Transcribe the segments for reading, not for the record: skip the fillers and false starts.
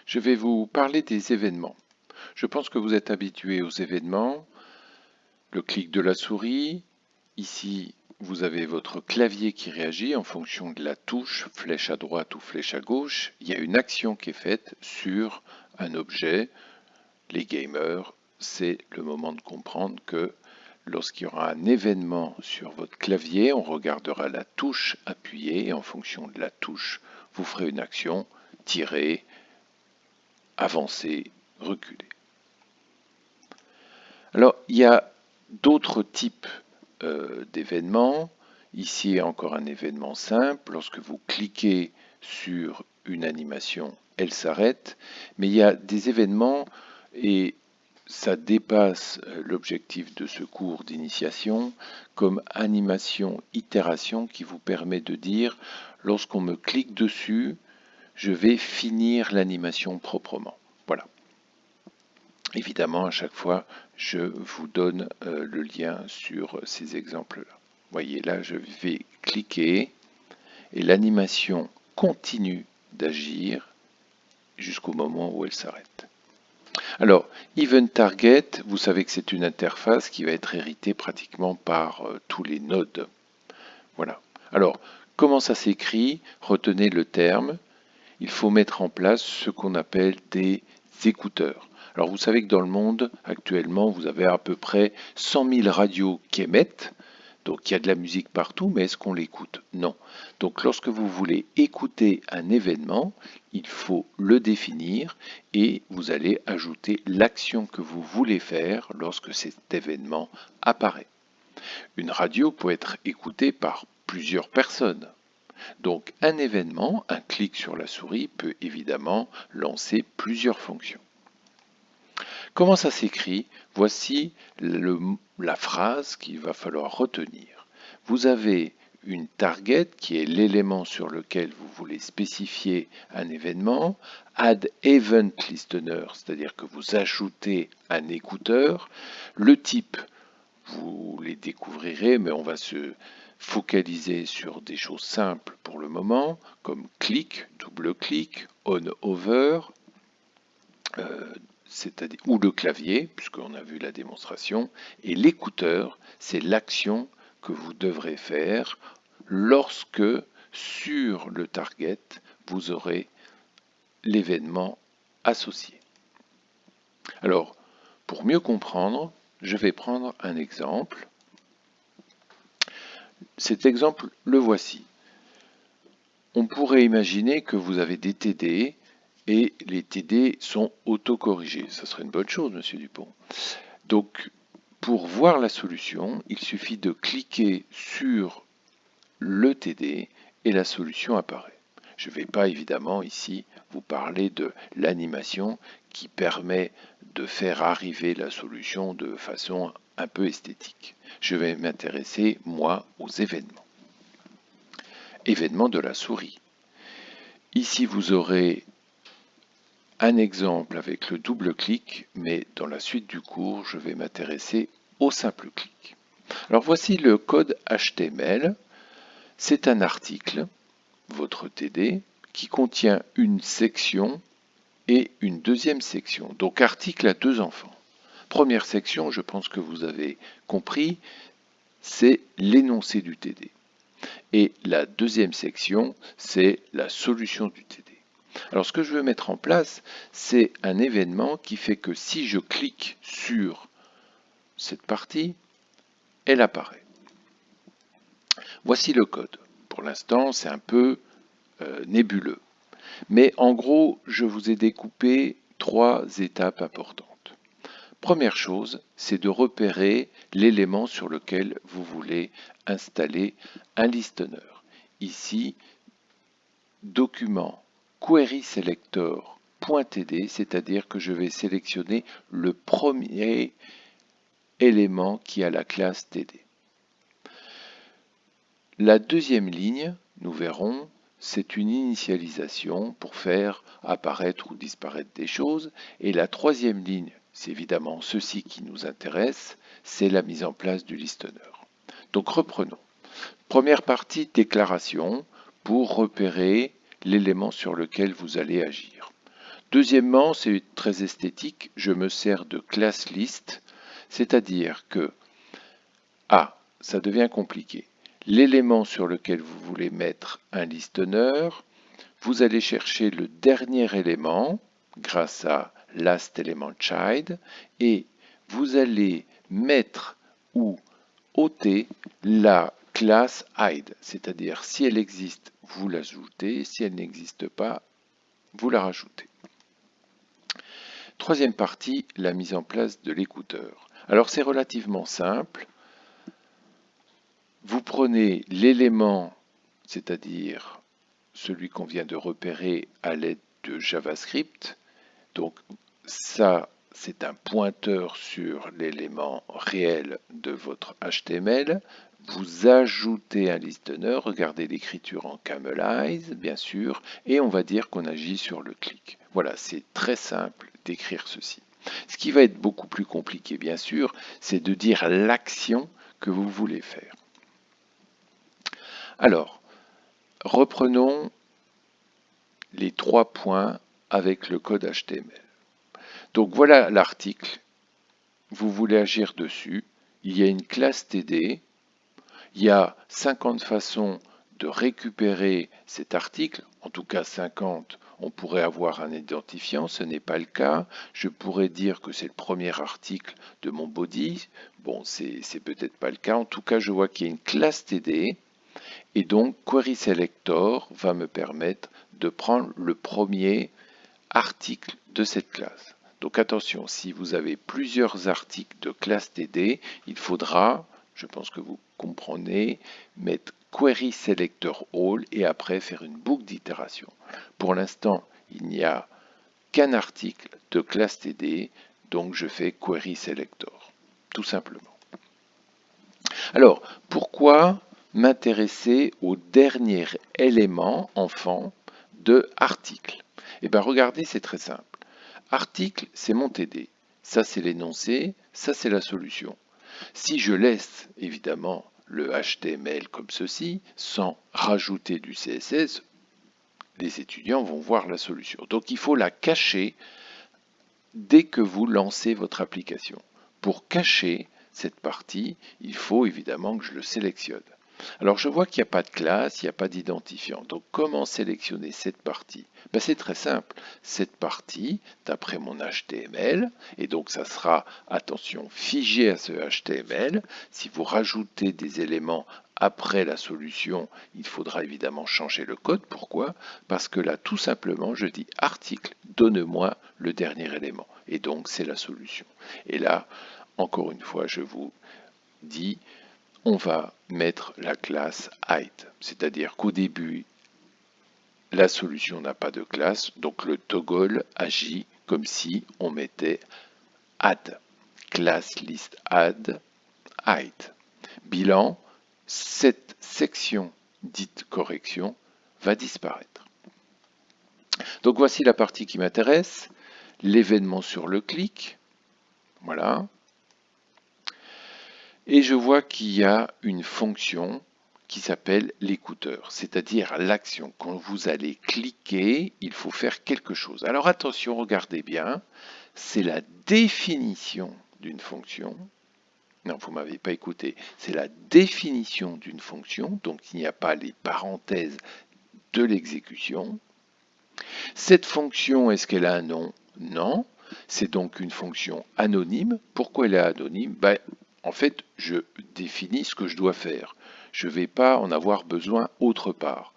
Je vais vous parler des événements. Je pense que vous êtes habitué aux événements. Le clic de la souris. Ici, vous avez votre clavier qui réagit en fonction de la touche, flèche à droite ou flèche à gauche. Il y a une action qui est faite sur un objet. Les gamers, c'est le moment de comprendre que lorsqu'il y aura un événement sur votre clavier, on regardera la touche appuyée et en fonction de la touche, vous ferez une action, tirer, avancer, reculer. Alors, il y a d'autres types d'événements. Ici, encore un événement simple. Lorsque vous cliquez sur une animation, elle s'arrête. Mais il y a des événements, et ça dépasse l'objectif de ce cours d'initiation, comme animation itération qui vous permet de dire, lorsqu'on me clique dessus, je vais finir l'animation proprement. Voilà. Évidemment, à chaque fois, je vous donne le lien sur ces exemples-là. Voyez, là, je vais cliquer et l'animation continue d'agir jusqu'au moment où elle s'arrête. Alors, Event Target, vous savez que c'est une interface qui va être héritée pratiquement par tous les nodes. Voilà. Alors, comment ça s'écrit? Retenez le terme. Il faut mettre en place ce qu'on appelle des écouteurs. Alors vous savez que dans le monde, actuellement, vous avez à peu près 100 000 radios qui émettent. Donc il y a de la musique partout, mais est-ce qu'on l'écoute? Non. Donc lorsque vous voulez écouter un événement, il faut le définir et vous allez ajouter l'action que vous voulez faire lorsque cet événement apparaît. Une radio peut être écoutée par plusieurs personnes. Donc un événement, un clic sur la souris peut évidemment lancer plusieurs fonctions. Comment ça s'écrit? Voici la phrase qu'il va falloir retenir. Vous avez une target qui est l'élément sur lequel vous voulez spécifier un événement, add event listener, c'est-à-dire que vous ajoutez un écouteur. Le type, vous les découvrirez, mais on va se focaliser sur des choses simples pour le moment, comme clic, double-clic, on-over, ou le clavier, puisqu'on a vu la démonstration, et l'écouteur, c'est l'action que vous devrez faire lorsque, sur le target, vous aurez l'événement associé. Alors, pour mieux comprendre, je vais prendre un exemple. Cet exemple, le voici. On pourrait imaginer que vous avez des TD et les TD sont autocorrigés. Ça serait une bonne chose, Monsieur Dupont. Donc, pour voir la solution, il suffit de cliquer sur le TD et la solution apparaît. Je ne vais pas évidemment ici vous parler de l'animation qui permet de faire arriver la solution de façon un peu esthétique. Je vais m'intéresser, moi, aux événements. Événements de la souris. Ici, vous aurez un exemple avec le double clic, mais dans la suite du cours, je vais m'intéresser au simple clic. Alors voici le code HTML. C'est un article, votre TD, qui contient une section et une deuxième section. Donc article à deux enfants. Première section, je pense que vous avez compris, c'est l'énoncé du TD. Et la deuxième section, c'est la solution du TD. Alors ce que je veux mettre en place, c'est un événement qui fait que si je clique sur cette partie, elle apparaît. Voici le code. Pour l'instant, c'est un peu nébuleux. Mais en gros, je vous ai découpé trois étapes importantes. Première chose, c'est de repérer l'élément sur lequel vous voulez installer un listener. Ici, document query selector.td, c'est-à-dire que je vais sélectionner le premier élément qui a la classe TD. La deuxième ligne, nous verrons, c'est une initialisation pour faire apparaître ou disparaître des choses. Et la troisième ligne, c'est évidemment ceci qui nous intéresse, c'est la mise en place du listener. Donc reprenons. Première partie, déclaration, pour repérer l'élément sur lequel vous allez agir. Deuxièmement, c'est très esthétique, je me sers de class list, c'est-à-dire que, ça devient compliqué. L'élément sur lequel vous voulez mettre un listener, vous allez chercher le dernier élément grâce à last element child et vous allez mettre ou ôter la classe hide, c'est-à-dire si elle existe, vous l'ajoutez, si elle n'existe pas, vous la rajoutez. Troisième partie, la mise en place de l'écouteur. Alors c'est relativement simple. Vous prenez l'élément, c'est-à-dire celui qu'on vient de repérer à l'aide de JavaScript. Donc ça, c'est un pointeur sur l'élément réel de votre HTML. Vous ajoutez un listener, regardez l'écriture en Camelize, bien sûr, et on va dire qu'on agit sur le clic. Voilà, c'est très simple d'écrire ceci. Ce qui va être beaucoup plus compliqué, bien sûr, c'est de dire l'action que vous voulez faire. Alors, reprenons les 3 points avec le code HTML. Donc voilà l'article, vous voulez agir dessus, il y a une classe TD, il y a 50 façons de récupérer cet article, en tout cas 50, on pourrait avoir un identifiant, ce n'est pas le cas. Je pourrais dire que c'est le premier article de mon body, bon c'est peut-être pas le cas, en tout cas je vois qu'il y a une classe TD, et donc Query Selector va me permettre de prendre le premier article de cette classe. Donc attention, si vous avez plusieurs articles de classe TD, il faudra, je pense que vous comprenez, mettre Query Selector All et après faire une boucle d'itération. Pour l'instant, il n'y a qu'un article de classe TD, donc je fais Query Selector, tout simplement. Alors, pourquoi m'intéresser au dernier élément enfant de article? Eh bien, regardez, c'est très simple. Article, c'est mon TD. Ça, c'est l'énoncé. Ça, c'est la solution. Si je laisse, évidemment, le HTML comme ceci, sans rajouter du CSS, les étudiants vont voir la solution. Donc, il faut la cacher dès que vous lancez votre application. Pour cacher cette partie, il faut évidemment que je le sélectionne. Alors je vois qu'il n'y a pas de classe, il n'y a pas d'identifiant. Donc comment sélectionner cette partie? C'est très simple. Cette partie, d'après mon HTML, et donc ça sera, attention, figé à ce HTML. Si vous rajoutez des éléments après la solution, il faudra évidemment changer le code. Pourquoi? Parce que là, tout simplement, je dis article, donne-moi le dernier élément. Et donc, c'est la solution. Et là, encore une fois, je vous dis, on va mettre la classe height, c'est-à-dire qu'au début, la solution n'a pas de classe, donc le toggle agit comme si on mettait add, class list add height. Bilan, cette section dite correction va disparaître. Donc voici la partie qui m'intéresse, l'événement sur le clic, voilà. Et je vois qu'il y a une fonction qui s'appelle l'écouteur, c'est-à-dire l'action. Quand vous allez cliquer, il faut faire quelque chose. Alors attention, regardez bien, c'est la définition d'une fonction. Non, vous ne m'avez pas écouté. C'est la définition d'une fonction, donc il n'y a pas les parenthèses de l'exécution. Cette fonction, est-ce qu'elle a un nom? Non. C'est donc une fonction anonyme. Pourquoi elle est anonyme? En fait, je définis ce que je dois faire. Je ne vais pas en avoir besoin autre part.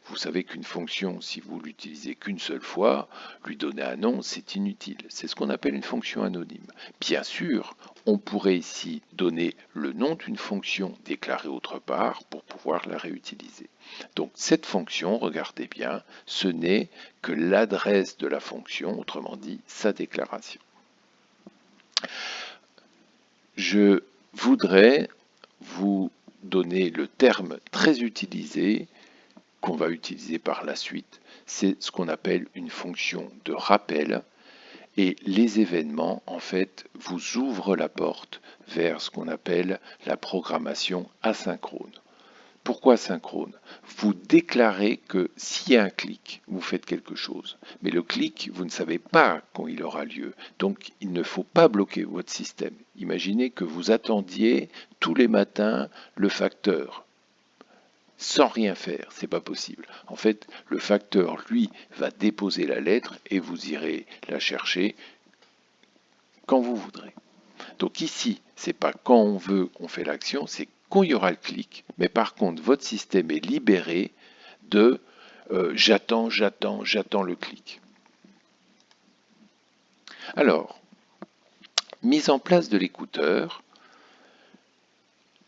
Vous savez qu'une fonction, si vous l'utilisez qu'une seule fois, lui donner un nom, c'est inutile. C'est ce qu'on appelle une fonction anonyme. Bien sûr, on pourrait ici donner le nom d'une fonction déclarée autre part pour pouvoir la réutiliser. Donc cette fonction, regardez bien, ce n'est que l'adresse de la fonction, autrement dit, sa déclaration. Je voudrais vous donner le terme très utilisé qu'on va utiliser par la suite, c'est ce qu'on appelle une fonction de rappel. Et les événements, en fait, vous ouvrent la porte vers ce qu'on appelle la programmation asynchrone. Pourquoi synchrone? Vous déclarez que s'il y a un clic, vous faites quelque chose. Mais le clic, vous ne savez pas quand il aura lieu. Donc, il ne faut pas bloquer votre système. Imaginez que vous attendiez tous les matins le facteur. Sans rien faire, c'est pas possible. En fait, le facteur, lui, va déposer la lettre et vous irez la chercher quand vous voudrez. Donc ici, c'est pas quand on veut qu'on fait l'action, c'est quand il y aura le clic. Mais par contre, votre système est libéré de j'attends le clic. Alors, mise en place de l'écouteur,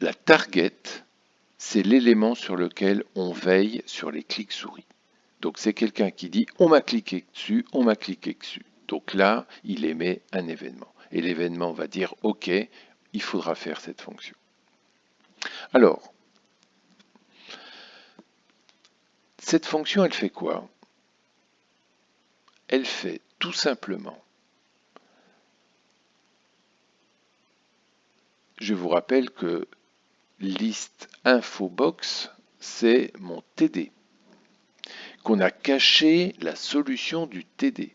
la target, c'est l'élément sur lequel on veille sur les clics souris. Donc c'est quelqu'un qui dit on m'a cliqué dessus, on m'a cliqué dessus. Donc là, il émet un événement. Et l'événement va dire OK, il faudra faire cette fonction. Alors, cette fonction, elle fait quoi? Elle fait tout simplement, je vous rappelle que liste infobox, c'est mon TD, qu'on a caché la solution du TD.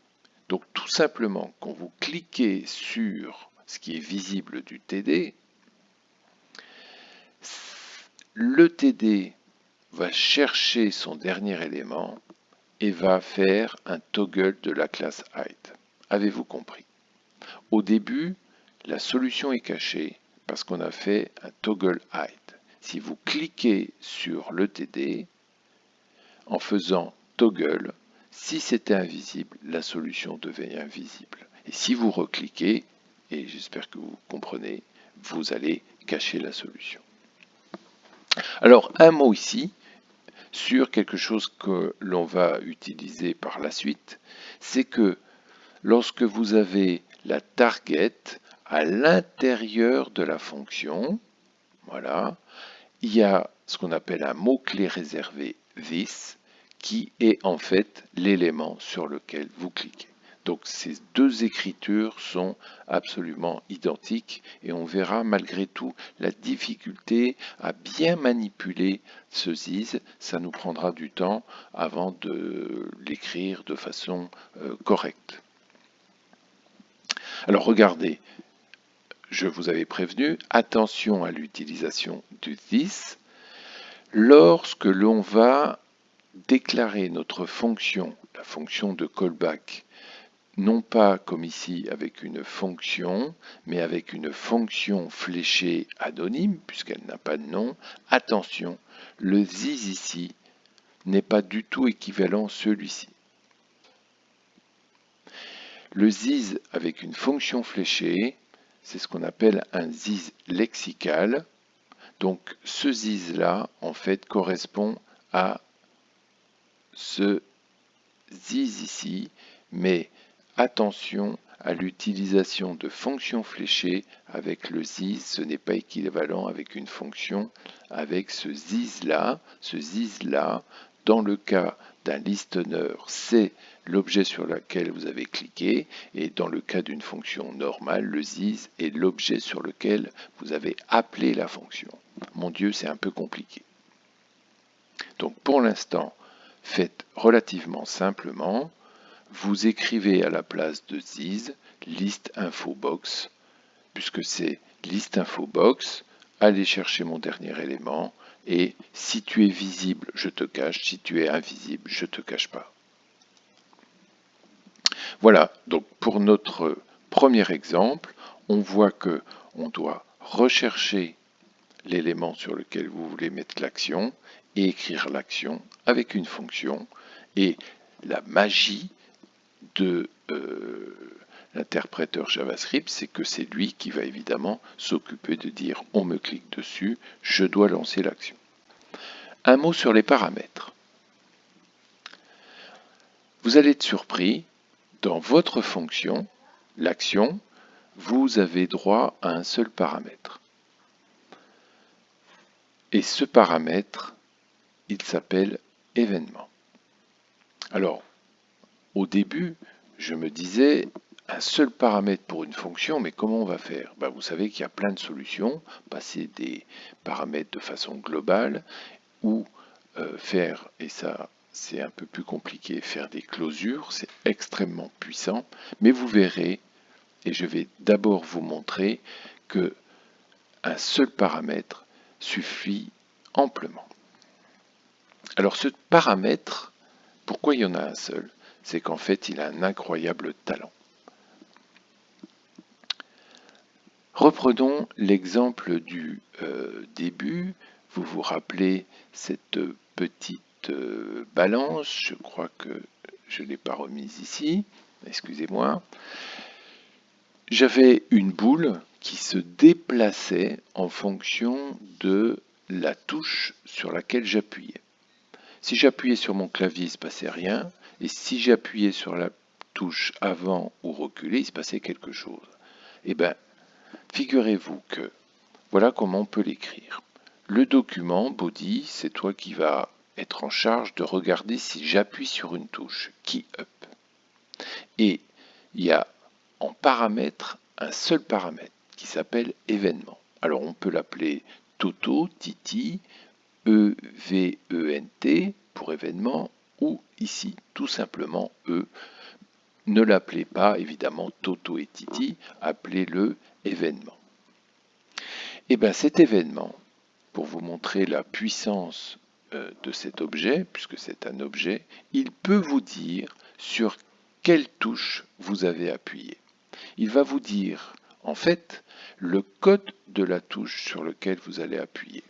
Donc tout simplement, quand vous cliquez sur ce qui est visible du TD, le TD va chercher son dernier élément et va faire un toggle de la classe height. Avez-vous compris? Au début, la solution est cachée parce qu'on a fait un toggle height. Si vous cliquez sur le TD, en faisant toggle, si c'était invisible, la solution devient invisible. Et si vous recliquez, et j'espère que vous comprenez, vous allez cacher la solution. Alors, un mot ici sur quelque chose que l'on va utiliser par la suite, c'est que lorsque vous avez la target à l'intérieur de la fonction, voilà, il y a ce qu'on appelle un mot-clé réservé this qui est en fait l'élément sur lequel vous cliquez. Donc ces deux écritures sont absolument identiques et on verra malgré tout la difficulté à bien manipuler ce this. Ça nous prendra du temps avant de l'écrire de façon correcte. Alors regardez, je vous avais prévenu, attention à l'utilisation du this. Lorsque l'on va déclarer notre fonction, la fonction de callback, non pas comme ici avec une fonction, mais avec une fonction fléchée anonyme, puisqu'elle n'a pas de nom, attention, le this ici n'est pas du tout équivalent à celui-ci. Le this avec une fonction fléchée, c'est ce qu'on appelle un this lexical. Donc ce this-là, en fait, correspond à ce this ici, mais attention à l'utilisation de fonctions fléchées avec le this, ce n'est pas équivalent avec une fonction avec ce this-là. Ce this-là, dans le cas d'un listener, c'est l'objet sur lequel vous avez cliqué, et dans le cas d'une fonction normale, le this est l'objet sur lequel vous avez appelé la fonction. Mon Dieu, c'est un peu compliqué. Donc pour l'instant, faites relativement simplement, vous écrivez à la place de this list infobox, puisque c'est list infobox, allez chercher mon dernier élément, et si tu es visible, je te cache, si tu es invisible, je ne te cache pas. Voilà, donc pour notre premier exemple, on voit que on doit rechercher l'élément sur lequel vous voulez mettre l'action et écrire l'action avec une fonction. Et la magie de l'interpréteur JavaScript, c'est que c'est lui qui va évidemment s'occuper de dire on me clique dessus, je dois lancer l'action. Un mot sur les paramètres. Vous allez être surpris, dans votre fonction, l'action, vous avez droit à un seul paramètre. Et ce paramètre, il s'appelle événement. Alors, au début, je me disais, un seul paramètre pour une fonction, mais comment on va faire? Vous savez qu'il y a plein de solutions, passer des paramètres de façon globale, ou faire, et ça c'est un peu plus compliqué, faire des closures, c'est extrêmement puissant, mais vous verrez, et je vais d'abord vous montrer que un seul paramètre suffit amplement. Alors ce paramètre, pourquoi il y en a un seul? C'est qu'en fait il a un incroyable talent. Reprenons l'exemple du début. Vous vous rappelez cette petite balance, je crois que je ne l'ai pas remise ici, excusez-moi. J'avais une boule qui se déplaçait en fonction de la touche sur laquelle j'appuyais. Si j'appuyais sur mon clavier, il ne se passait rien, et si j'appuyais sur la touche avant ou reculer, il se passait quelque chose. Eh bien, figurez-vous que voilà comment on peut l'écrire. Le document body, c'est toi qui vas être en charge de regarder si j'appuie sur une touche, key up. Et il y a en paramètre un seul paramètre qui s'appelle événement. Alors on peut l'appeler Toto, Titi, EVENT pour événement, ou ici tout simplement E. Ne l'appelez pas évidemment Toto et Titi, appelez-le événement. Et bien cet événement, pour vous montrer la puissance de cet objet, puisque c'est un objet, il peut vous dire sur quelle touche vous avez appuyé. Il va vous dire, en fait, le code de la touche sur lequel vous allez appuyer.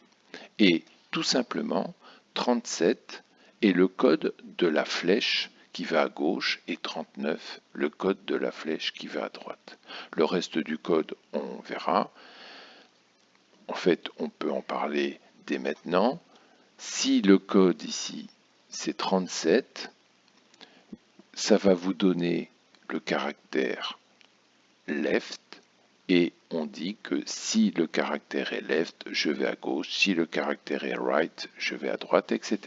Et tout simplement, 37 est le code de la flèche qui va à gauche et 39 le code de la flèche qui va à droite. Le reste du code, on verra. En fait, on peut en parler dès maintenant. Si le code ici, c'est 37, ça va vous donner le caractère left, et on dit que si le caractère est left, je vais à gauche, si le caractère est right, je vais à droite, etc.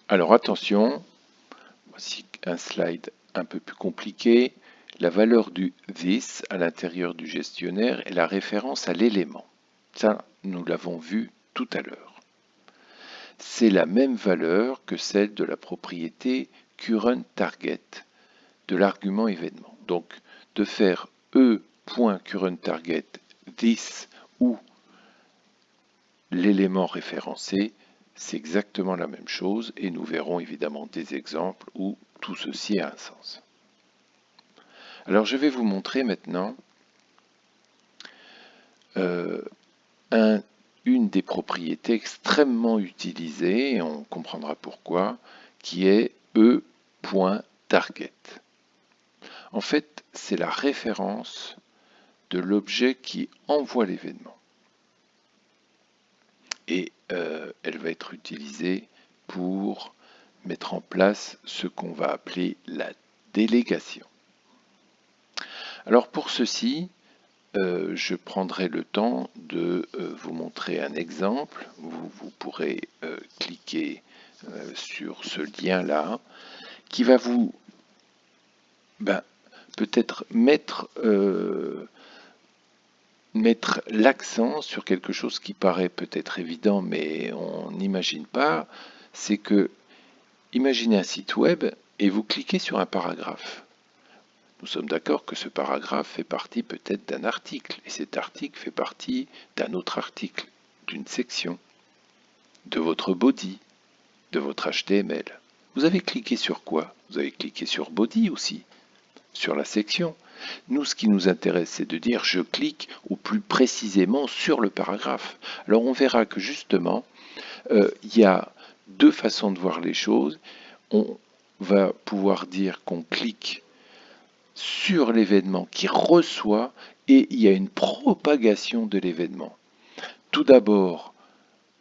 Alors attention, voici un slide un peu plus compliqué. La valeur du this à l'intérieur du gestionnaire est la référence à l'élément. Ça, nous l'avons vu tout à l'heure. C'est la même valeur que celle de la propriété currentTarget de l'argument événement. Donc, de faire e.currentTarget this ou l'élément référencé, c'est exactement la même chose et nous verrons évidemment des exemples où tout ceci a un sens. Alors, je vais vous montrer maintenant une des propriétés extrêmement utilisées, et on comprendra pourquoi, qui est e.target. En fait, c'est la référence de l'objet qui envoie l'événement. Et elle va être utilisée pour mettre en place ce qu'on va appeler la délégation. Alors pour ceci, je prendrai le temps de vous montrer un exemple. Vous pourrez cliquer sur ce lien-là qui va vous peut-être mettre l'accent sur quelque chose qui paraît peut-être évident, mais on n'imagine pas. C'est que, imaginez un site web et vous cliquez sur un paragraphe. Nous sommes d'accord que ce paragraphe fait partie peut-être d'un article, et cet article fait partie d'un autre article, d'une section, de votre body, de votre HTML. Vous avez cliqué sur quoi? Vous avez cliqué sur body aussi, sur la section. Nous, ce qui nous intéresse, c'est de dire je clique au plus précisément sur le paragraphe. Alors on verra que justement, il y a deux façons de voir les choses. On va pouvoir dire qu'on clique sur l'événement qui reçoit et il y a une propagation de l'événement. Tout d'abord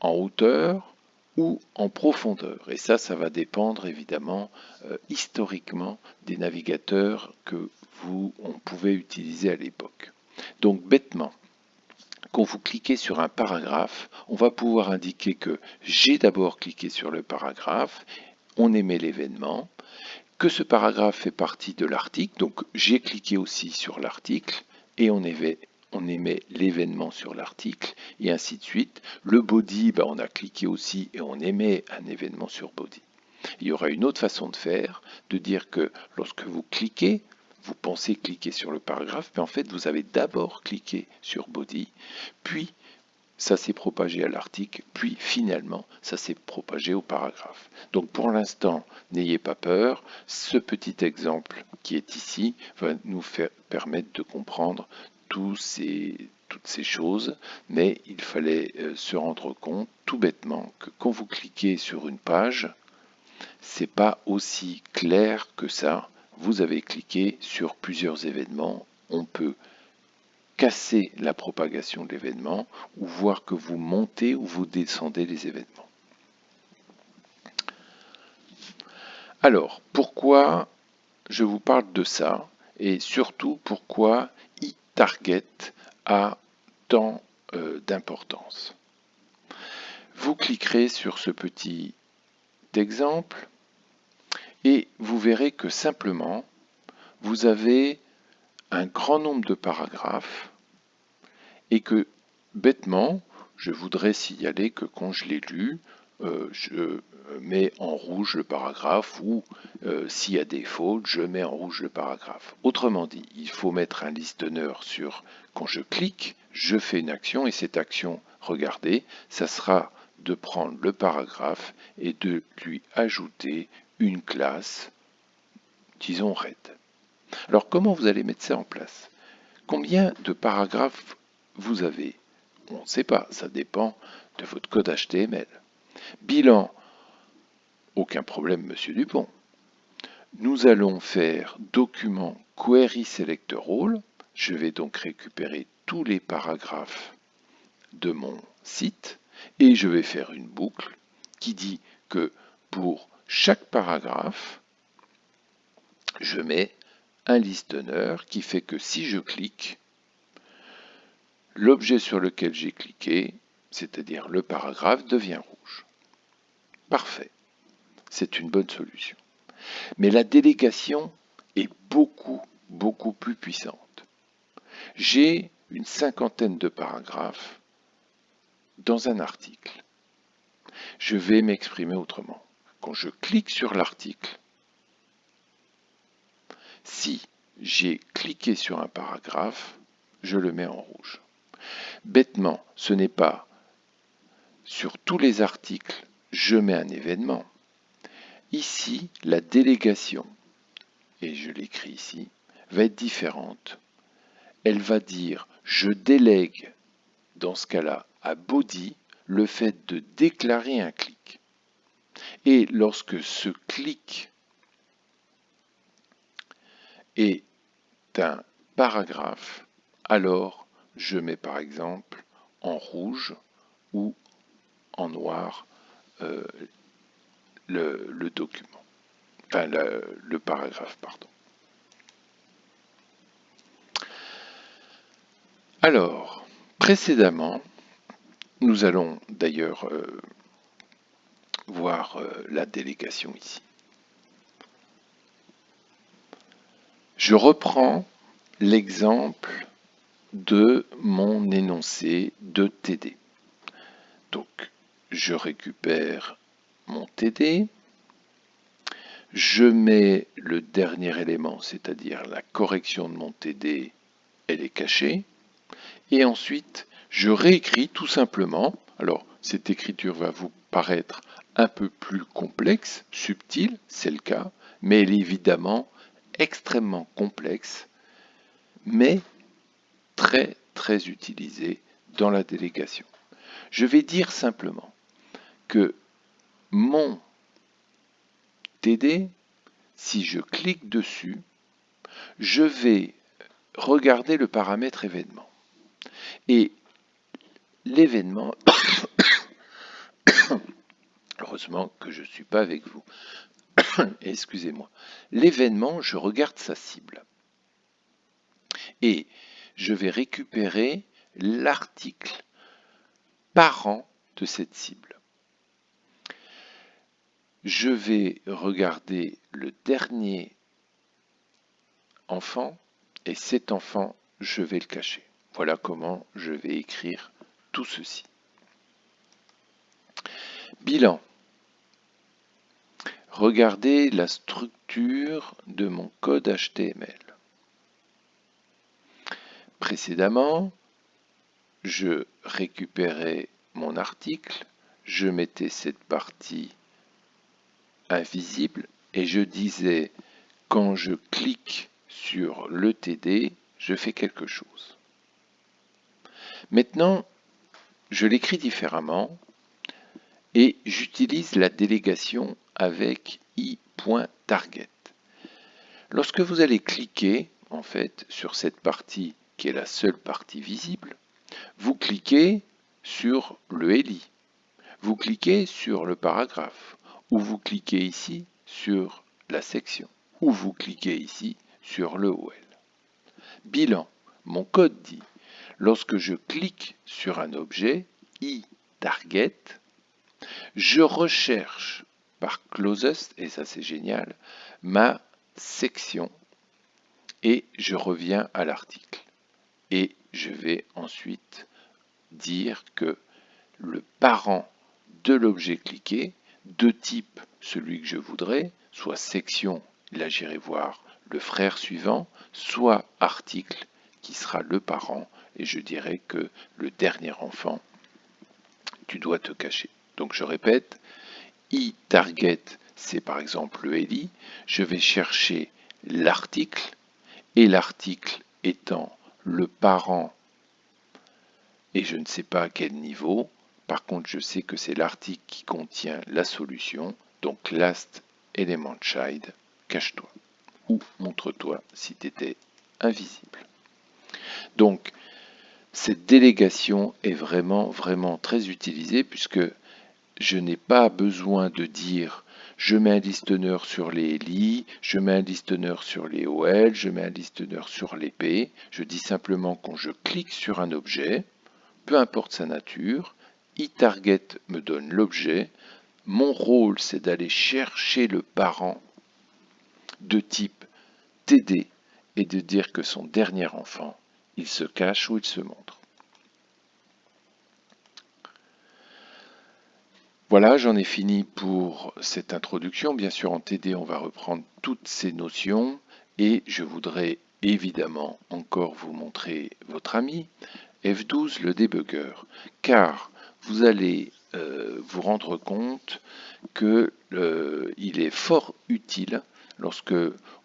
en hauteur ou en profondeur. Et ça va dépendre évidemment historiquement des navigateurs que on pouvait utiliser à l'époque. Donc bêtement, quand vous cliquez sur un paragraphe, on va pouvoir indiquer que j'ai d'abord cliqué sur le paragraphe, on émet l'événement, que ce paragraphe fait partie de l'article, donc j'ai cliqué aussi sur l'article et on on émet l'événement sur l'article, et ainsi de suite. Le body, on a cliqué aussi et on émet un événement sur body. Il y aura une autre façon de faire, de dire que lorsque vous cliquez, vous pensez cliquer sur le paragraphe, mais en fait vous avez d'abord cliqué sur body, puis ça s'est propagé à l'article, puis finalement ça s'est propagé au paragraphe. Donc pour l'instant, n'ayez pas peur, ce petit exemple qui est ici va nous permettre de comprendre toutes ces choses, mais il fallait se rendre compte tout bêtement que quand vous cliquez sur une page, c'est pas aussi clair que ça. Vous avez cliqué sur plusieurs événements, on peut casser la propagation de l'événement ou voir que vous montez ou vous descendez les événements. Alors, pourquoi je vous parle de ça et surtout pourquoi eTarget a tant d'importance? Vous cliquerez sur ce petit exemple et vous verrez que simplement vous avez un grand nombre de paragraphes et que bêtement, je voudrais signaler que quand je l'ai lu, je mets en rouge le paragraphe ou s'il y a des fautes, je mets en rouge le paragraphe. Autrement dit, il faut mettre un listener sur quand je clique, je fais une action et cette action, regardez, ça sera de prendre le paragraphe et de lui ajouter une classe, disons red. Alors comment vous allez mettre ça en place? Combien de paragraphes vous avez? On ne sait pas, ça dépend de votre code HTML. Bilan, aucun problème, Monsieur Dupont. Nous allons faire document query selector all. Je vais donc récupérer tous les paragraphes de mon site et je vais faire une boucle qui dit que pour chaque paragraphe, je mets un listener qui fait que si je clique, l'objet sur lequel j'ai cliqué, c'est-à-dire le paragraphe, devient rouge. Parfait. C'est une bonne solution. Mais la délégation est beaucoup plus puissante. J'ai une cinquantaine de paragraphes dans un article. Je vais m'exprimer autrement. Quand je clique sur l'article, si j'ai cliqué sur un paragraphe, je le mets en rouge. Bêtement, ce n'est pas sur tous les articles, je mets un événement. Ici, la délégation, et je l'écris ici, va être différente. Elle va dire, je délègue, dans ce cas-là, à body, le fait de déclarer un clic. Et lorsque ce clic est un paragraphe, alors je mets par exemple en rouge ou en noir le document, enfin le paragraphe, pardon. Alors, précédemment, nous allons d'ailleurs voir la délégation ici. Je reprends l'exemple de mon énoncé de TD. Donc, je récupère mon TD, je mets le dernier élément, c'est-à-dire la correction de mon TD, elle est cachée, et ensuite, je réécris tout simplement. Alors, cette écriture va vous paraître un peu plus complexe, subtile, c'est le cas, mais elle est évidemment extrêmement complexe, mais très utilisée dans la délégation. Je vais dire simplement que mon TD, si je clique dessus, je vais regarder le paramètre événement. Et l'événement, heureusement que je ne suis pas avec vous, excusez-moi, l'événement, je regarde sa cible. Et je vais récupérer l'article parent de cette cible. Je vais regarder le dernier enfant et cet enfant, je vais le cacher. Voilà comment je vais écrire tout ceci. Bilan. Regardez la structure de mon code HTML. Précédemment, je récupérais mon article, je mettais cette partie invisible et je disais quand je clique sur le TD, je fais quelque chose. Maintenant, je l'écris différemment et j'utilise la délégation avec i.target. Lorsque vous allez cliquer en fait sur cette partie qui est la seule partie visible, vous cliquez sur le LI, vous cliquez sur le paragraphe, ou vous cliquez ici sur la section, ou vous cliquez ici sur le OL. Bilan. Mon code dit, lorsque je clique sur un objet, i.target, je recherche par closest, et ça c'est génial, ma section, et je reviens à l'article. Et je vais ensuite dire que le parent de l'objet cliqué, de type celui que je voudrais, soit section, là j'irai voir le frère suivant, soit article qui sera le parent, et je dirais que le dernier enfant, tu dois te cacher. Donc je répète, i.target, c'est par exemple le LI, je vais chercher l'article, et l'article étant le parent, et je ne sais pas à quel niveau, par contre je sais que c'est l'article qui contient la solution, donc last element child, cache-toi, ou montre-toi si tu étais invisible. Donc cette délégation est vraiment très utilisée puisque je n'ai pas besoin de dire je mets un listener sur les LI, je mets un listener sur les OL, je mets un listener sur les P. Je dis simplement quand je clique sur un objet, peu importe sa nature, iTarget me donne l'objet. Mon rôle, c'est d'aller chercher le parent de type TD et de dire que son dernier enfant, il se cache ou il se montre. Voilà, j'en ai fini pour cette introduction. Bien sûr, en TD, on va reprendre toutes ces notions et je voudrais évidemment encore vous montrer votre ami F12, le débugger, car vous allez vous rendre compte qu'il est fort utile lorsque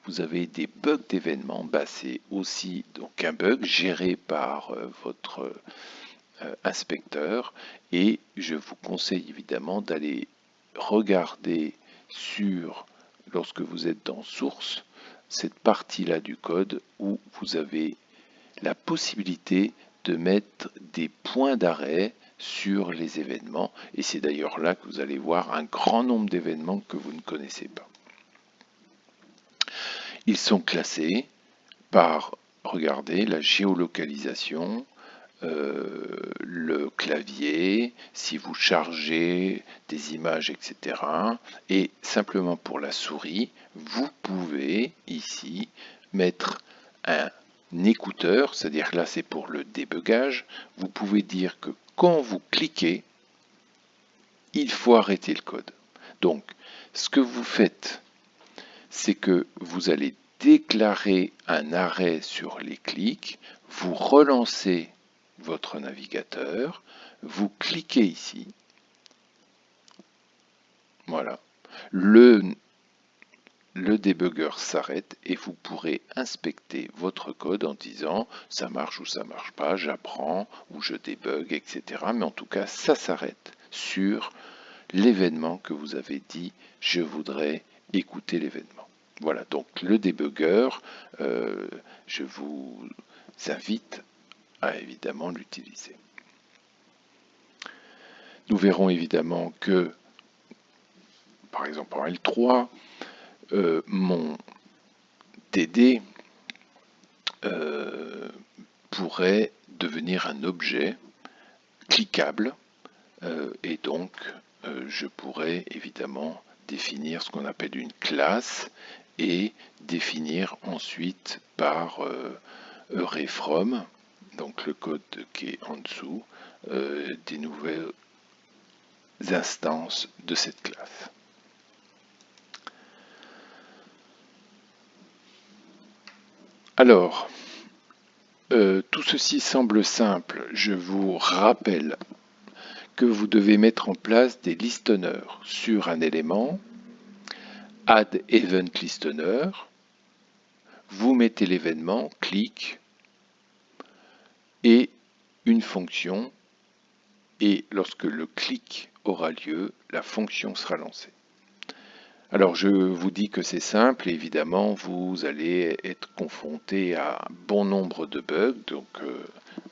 vous avez des bugs d'événements. C'est aussi donc un bug géré par votre inspecteur et je vous conseille évidemment d'aller regarder lorsque vous êtes dans source, cette partie-là du code où vous avez la possibilité de mettre des points d'arrêt sur les événements et c'est d'ailleurs là que vous allez voir un grand nombre d'événements que vous ne connaissez pas. Ils sont classés par, regardez, la géolocalisation, le clavier, si vous chargez des images, etc. Et simplement pour la souris, vous pouvez ici mettre un écouteur, c'est-à-dire là c'est pour le débugage, vous pouvez dire que quand vous cliquez, il faut arrêter le code. Donc, ce que vous faites, c'est que vous allez déclarer un arrêt sur les clics, vous relancez votre navigateur, vous cliquez ici, voilà, le débugger s'arrête et vous pourrez inspecter votre code en disant ça marche ou ça marche pas, j'apprends ou je débug, etc. Mais en tout cas, ça s'arrête sur l'événement que vous avez dit je voudrais écouter l'événement. Voilà, donc le débugger, je vous invite à évidemment l'utiliser. Nous verrons évidemment que, par exemple en L3, mon TD pourrait devenir un objet cliquable et donc je pourrais évidemment définir ce qu'on appelle une classe et définir ensuite par array from, donc le code qui est en dessous, des nouvelles instances de cette classe. Alors, tout ceci semble simple. Je vous rappelle que vous devez mettre en place des listeners sur un élément, add event listener, vous mettez l'événement, clic, et une fonction, et lorsque le clic aura lieu, la fonction sera lancée. Alors je vous dis que c'est simple, et évidemment vous allez être confronté à bon nombre de bugs, donc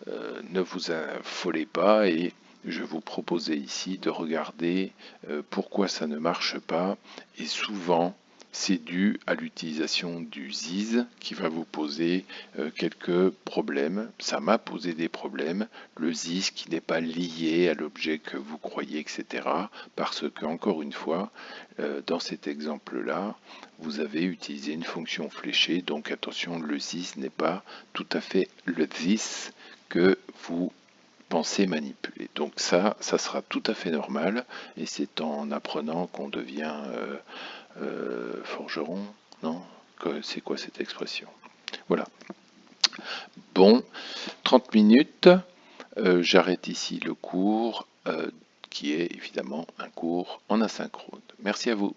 ne vous affolez pas, et je vous proposais ici de regarder pourquoi ça ne marche pas, et souvent c'est dû à l'utilisation du ZIS qui va vous poser quelques problèmes. Ça m'a posé des problèmes, le ZIS qui n'est pas lié à l'objet que vous croyez, etc. Parce que, encore une fois, dans cet exemple-là, vous avez utilisé une fonction fléchée, donc attention, le ZIS n'est pas tout à fait le ZIS que vous pensez manipuler. Donc ça sera tout à fait normal, et c'est en apprenant qu'on devient forgeron, non? C'est quoi cette expression? Voilà. Bon, 30 minutes, j'arrête ici le cours, qui est évidemment un cours en asynchrone. Merci à vous.